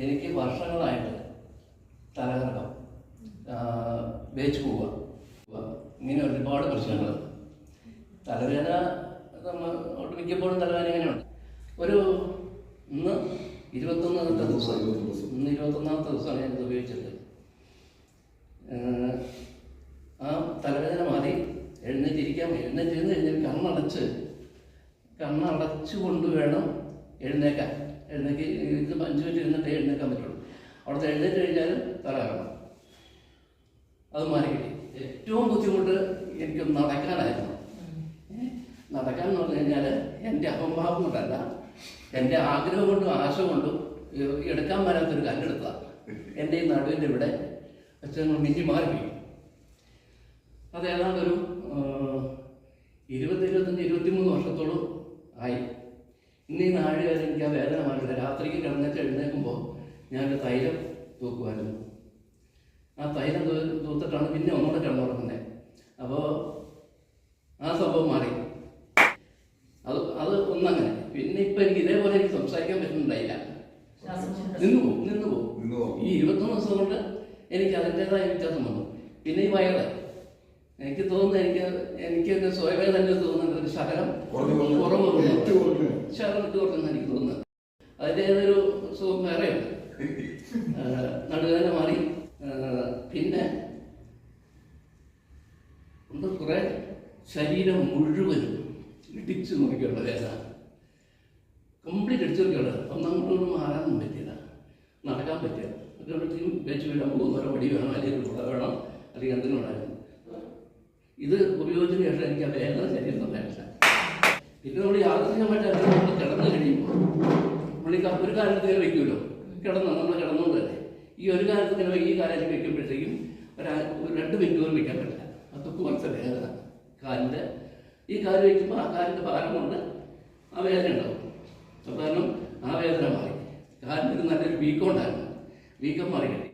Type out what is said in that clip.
എനിക്ക് വർഷങ്ങളായിട്ട് തലകറക്കം, വേച്ച് പോവുക, ഇങ്ങനെ ഒരുപാട് പ്രശ്നങ്ങൾ. തലവേദന നമ്മൾ മിക്കപ്പോഴും തലവേദന ഇങ്ങനെയുണ്ട്. ഇന്ന് 21ാമത്തെ ദിവസമാണ് ഞാനിത് ഉപയോഗിച്ചത്. ആ തലവേദന മാറി എഴുന്നേറ്റിരുന്ന് കഴിഞ്ഞാൽ കണ്ണടച്ചുകൊണ്ട് വേണം എഴുന്നേക്കാൻ. ഇത് 5 മിനിറ്റ് ഇരുന്നിട്ടേ എഴുന്നേക്കാൻ പറ്റുള്ളൂ. അവിടുത്തെ എഴുന്നേറ്റ് കഴിഞ്ഞാൽ തല കറങ്ങണം. അത് മാറി കിട്ടി. ഏറ്റവും ബുദ്ധിമുട്ട് എനിക്ക് നടക്കാനായിരുന്നു. നടക്കാൻ എന്ന് പറഞ്ഞു കഴിഞ്ഞാൽ എൻ്റെ അഹംഭാവം കൊണ്ടല്ല, എൻ്റെ ആഗ്രഹം കൊണ്ടും ആശ കൊണ്ടും എടുക്കാൻ വരാത്തൊരു കല്ലെടുത്തതാണ്. എൻ്റെ ഈ നടുവിൻ്റെ ഇവിടെ വെച്ച് മിന്നി മാറിപ്പോയി. അത് ഏതാണ്ടൊരു 20-23 വർഷത്തോളം ആയി. ഇന്ന് ഈ നാഴി വരെ എനിക്ക് ആ വേദന മാറില്ല. രാത്രിക്ക് എഴുന്നേൽക്കുമ്പോൾ ഞാനൊരു തൈലം തൂക്കുമായിരുന്നു. ആ തൈലം തൂത്തിട്ടാണ് പിന്നെ ഒന്നുകൂടെ കിടന്നുറങ്ങുന്നത്. അപ്പോൾ ആ സംഭവം മാറി. അത് ഒന്നങ്ങനെ. പിന്നെ ഇപ്പം എനിക്ക് ഇതേപോലെ എനിക്ക് സംസാരിക്കാൻ പറ്റുന്നുണ്ടായില്ല. നിന്നു പോകും. ഈ 21 ദിവസം കൊണ്ട് എനിക്ക് അതിൻ്റെതായ വ്യത്യാസം വന്നു. പിന്നെ ഈ വയറ് എനിക്ക് തോന്നുന്നു, എനിക്ക് സ്വയമേ തന്നെ തോന്നുന്നുണ്ട് ഒരു ശകലം കുറഞ്ഞെന്ന് എനിക്ക് തോന്നുന്നത്. അതിൻ്റെ ഏതൊരു സുഖം വേറെയുണ്ട്. നടുവേദന മാറി. പിന്നെ കുറെ ശരീരം മുഴുവനും ഇടിച്ചു നോക്കിയുള്ള വേദന, കംപ്ലീറ്റ് ഇടിച്ചു നോക്കിയുള്ളത്. ഒന്നും മാറാനൊന്നും പറ്റില്ല, നടക്കാൻ പറ്റില്ല. വെച്ച് വീഴാൻ പോകുന്നവരോ വടി വേണം, അല്ലെങ്കിൽ കുട വേണം, അല്ലെങ്കിൽ എന്തെങ്കിലും ഉണ്ടായിരുന്നു. ഇത് ഉപയോഗിച്ചതിന് ശേഷം എനിക്ക് ആ വേദന ശരീരം ഉണ്ടായിട്ടില്ല. പിന്നെ നമ്മൾ യാദൃശ്ചികമായിട്ട് നമ്മൾ കിടന്നു കഴിയുമ്പോൾ ഒരു കാലത്ത് വയ്ക്കുമല്ലോ, നമ്മൾ കിടന്നുകൊണ്ട് തന്നെ ഈ ഒരു കാലത്ത് ഈ കാലത്ത് വയ്ക്കുമ്പോഴത്തേക്കും ഒരു 2 മിനിറ്റ് പോലും വയ്ക്കാൻ പറ്റില്ല. അതൊക്കെ കുറച്ച് വേദന കാലിൻ്റെ. ഈ കാല് വയ്ക്കുമ്പോൾ ആ കാലിൻ്റെ ഭാരം കൊണ്ട് ആ വേദന ഉണ്ടാവും. അപ്പോൾ കാരണം ആ വേദന മാറി. കാലിനൊരു നല്ലൊരു വീക്കം ഉണ്ടായിരുന്നു. വീക്കം മാറി കിട്ടി.